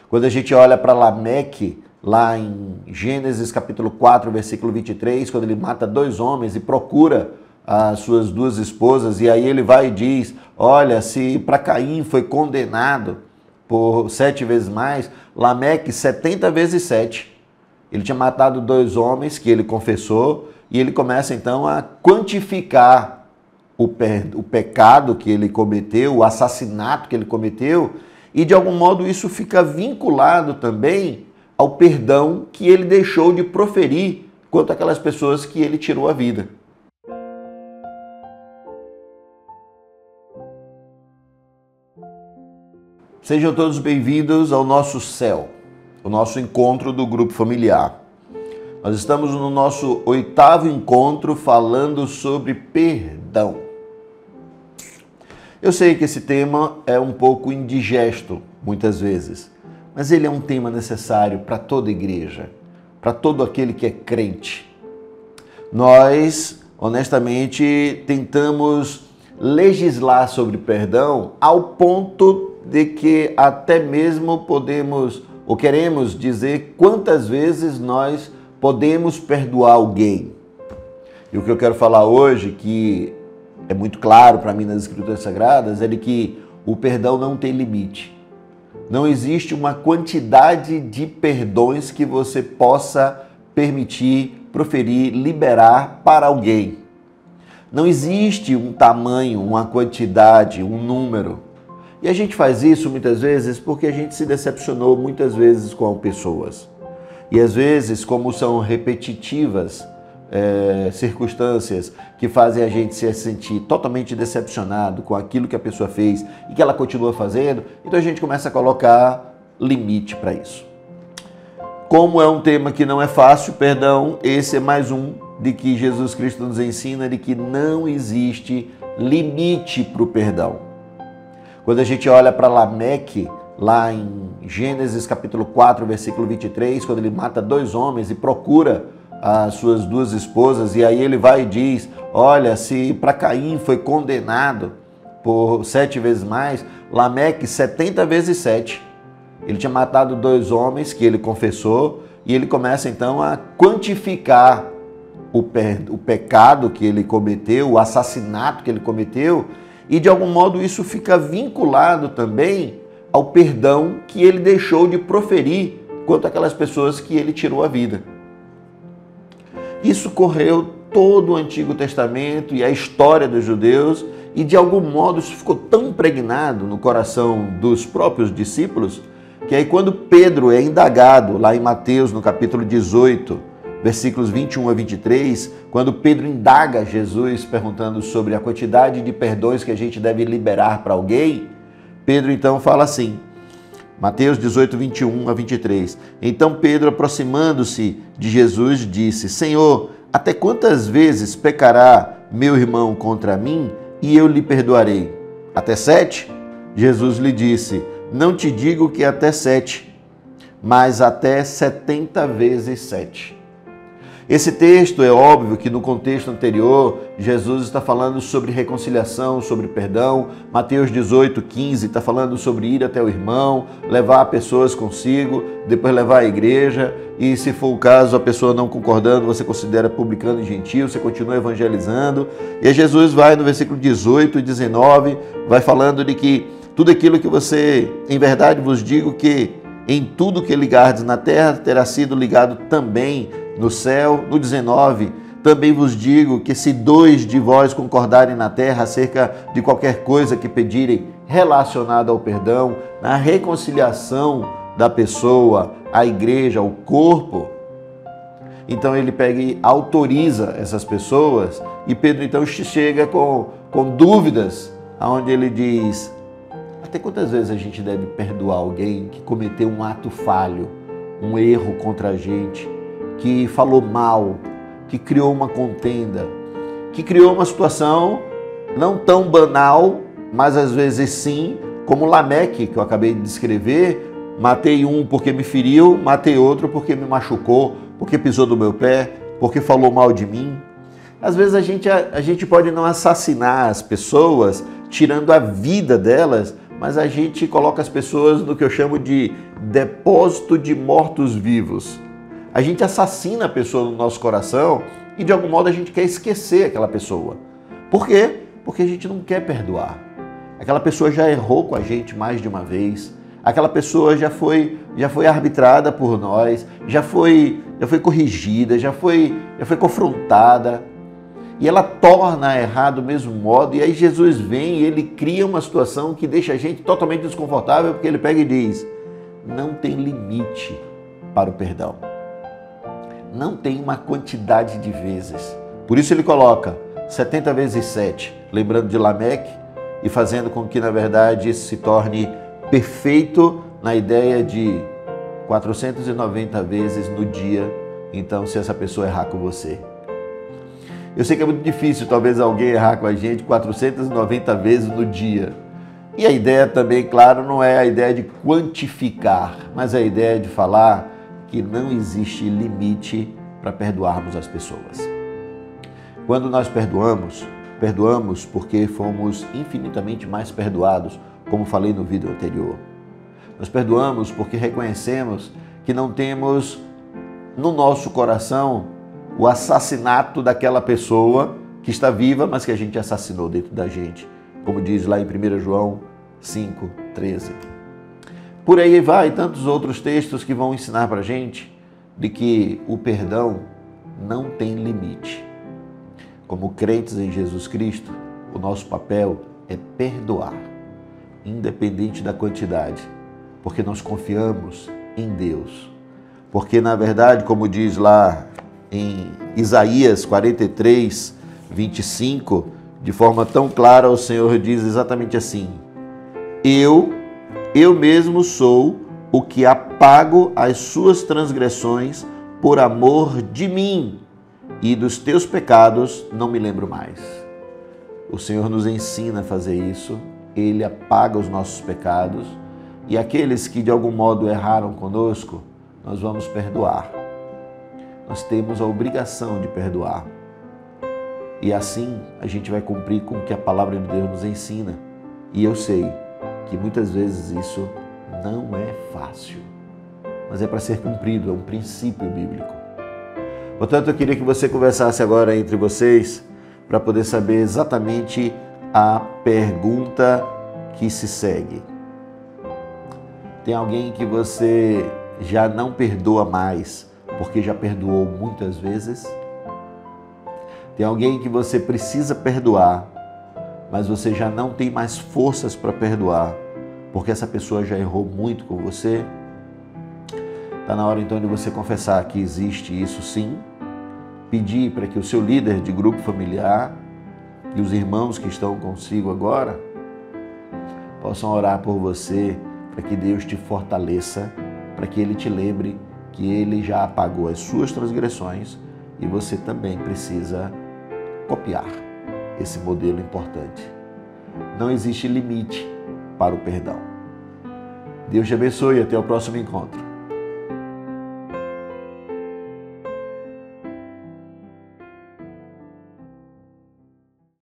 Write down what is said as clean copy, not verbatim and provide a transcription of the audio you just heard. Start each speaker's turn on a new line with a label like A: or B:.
A: Quando a gente olha para Lameque, lá em Gênesis capítulo 4, versículo 23, quando ele mata 2 homens e procura as suas 2 esposas, e aí ele vai e diz, olha, se para Caim foi condenado por 7 vezes mais, Lameque 70 vezes 7. Ele tinha matado 2 homens que ele confessou, e ele começa então a quantificar o pecado que ele cometeu, o assassinato que ele cometeu, e de algum modo isso fica vinculado também ao perdão que ele deixou de proferir quanto àquelas pessoas que ele tirou a vida. Sejam todos bem-vindos ao nosso céu, o nosso encontro do grupo familiar. Nós estamos no nosso 8º encontro falando sobre perdão. Eu sei que esse tema é um pouco indigesto, muitas vezes, mas ele é um tema necessário para toda igreja, para todo aquele que é crente. Nós, honestamente, tentamos legislar sobre perdão ao ponto de que até mesmo podemos ou queremos dizer quantas vezes nós podemos perdoar alguém. E o que eu quero falar hoje, que é muito claro para mim nas Escrituras Sagradas, é de que o perdão não tem limite. Não existe uma quantidade de perdões que você possa permitir, proferir, liberar para alguém. Não existe um tamanho, uma quantidade, um número. E a gente faz isso muitas vezes porque a gente se decepcionou muitas vezes com pessoas. E às vezes, como são repetitivas circunstâncias que fazem a gente se sentir totalmente decepcionado com aquilo que a pessoa fez e que ela continua fazendo, então a gente começa a colocar limite para isso. Como é um tema que não é fácil, perdão, esse é mais um de que Jesus Cristo nos ensina de que não existe limite para o perdão. Quando a gente olha para Lameque, lá em Gênesis capítulo 4, versículo 23, quando ele mata 2 homens e procura as suas 2 esposas, e aí ele vai e diz, olha, se para Caim foi condenado por 7 vezes mais, Lameque 70 vezes 7. Ele tinha matado 2 homens que ele confessou, e ele começa então a quantificar o pecado que ele cometeu, o assassinato que ele cometeu, e de algum modo isso fica vinculado também ao perdão que ele deixou de proferir quanto àquelas pessoas que ele tirou a vida. Isso correu todo o Antigo Testamento e a história dos judeus, e de algum modo isso ficou tão impregnado no coração dos próprios discípulos, que aí quando Pedro é indagado, lá em Mateus, no capítulo 18, versículos 21 a 23, quando Pedro indaga Jesus perguntando sobre a quantidade de perdões que a gente deve liberar para alguém, Pedro então fala assim, Mateus 18, 21 a 23. Então Pedro, aproximando-se de Jesus, disse, Senhor, até quantas vezes pecará meu irmão contra mim e eu lhe perdoarei? Até 7? Jesus lhe disse, não te digo que até 7, mas até 70 vezes 7. Esse texto é óbvio que no contexto anterior, Jesus está falando sobre reconciliação, sobre perdão. Mateus 18, 15 está falando sobre ir até o irmão, levar pessoas consigo, depois levar à igreja, e se for o caso, a pessoa não concordando, você considera publicano e gentil, você continua evangelizando. E aí Jesus vai no versículo 18 e 19, vai falando de que tudo aquilo que você, em verdade vos digo que em tudo que ligardes na terra terá sido ligado também no céu. No 19, também vos digo que se 2 de vós concordarem na terra acerca de qualquer coisa que pedirem relacionada ao perdão, na reconciliação da pessoa, a igreja, o corpo, então ele pega e autoriza essas pessoas, e Pedro então chega com dúvidas, onde ele diz, até quantas vezes a gente deve perdoar alguém que cometeu um ato falho, um erro contra a gente, que falou mal, que criou uma contenda, que criou uma situação não tão banal, mas às vezes sim, como Lameque, que eu acabei de descrever, matei um porque me feriu, matei outro porque me machucou, porque pisou no meu pé, porque falou mal de mim. Às vezes a gente pode não assassinar as pessoas, tirando a vida delas, mas a gente coloca as pessoas no que eu chamo de depósito de mortos-vivos. A gente assassina a pessoa no nosso coração e de algum modo a gente quer esquecer aquela pessoa. Por quê? Porque a gente não quer perdoar. Aquela pessoa já errou com a gente mais de uma vez. Aquela pessoa já foi arbitrada por nós, já foi corrigida, já foi confrontada. E ela torna a errar do mesmo modo. E aí Jesus vem e ele cria uma situação que deixa a gente totalmente desconfortável, porque ele pega e diz: não tem limite para o perdão. Não tem uma quantidade de vezes. Por isso ele coloca 70 vezes 7, lembrando de Lameque, e fazendo com que, na verdade, isso se torne perfeito na ideia de 490 vezes no dia. Então, se essa pessoa errar com você. Eu sei que é muito difícil, talvez, alguém errar com a gente 490 vezes no dia. E a ideia também, claro, não é a ideia de quantificar, mas a ideia de falar que não existe limite para perdoarmos as pessoas. Quando nós perdoamos porque fomos infinitamente mais perdoados, como falei no vídeo anterior. Nós perdoamos porque reconhecemos que não temos no nosso coração o assassinato daquela pessoa que está viva, mas que a gente assassinou dentro da gente, como diz lá em 1 João 5,13. Por aí vai tantos outros textos que vão ensinar para a gente de que o perdão não tem limite. Como crentes em Jesus Cristo, o nosso papel é perdoar, independente da quantidade, porque nós confiamos em Deus. Porque, na verdade, como diz lá em Isaías 43, 25, de forma tão clara, o Senhor diz exatamente assim: Eu mesmo sou o que apago as suas transgressões por amor de mim, e dos teus pecados não me lembro mais. O Senhor nos ensina a fazer isso, Ele apaga os nossos pecados, e aqueles que de algum modo erraram conosco, nós vamos perdoar. Nós temos a obrigação de perdoar. E assim a gente vai cumprir com o que a palavra de Deus nos ensina. E eu sei que muitas vezes isso não é fácil, mas é para ser cumprido, é um princípio bíblico. Portanto, eu queria que você conversasse agora entre vocês para poder saber exatamente a pergunta que se segue. Tem alguém que você já não perdoa mais porque já perdoou muitas vezes? Tem alguém que você precisa perdoar, mas você já não tem mais forças para perdoar porque essa pessoa já errou muito com você? Está na hora então de você confessar que existe isso sim, pedir para que o seu líder de grupo familiar e os irmãos que estão consigo agora possam orar por você, para que Deus te fortaleça, para que Ele te lembre que Ele já apagou as suas transgressões e você também precisa copiar esse modelo importante. Não existe limite para o perdão. Deus te abençoe e até o próximo encontro.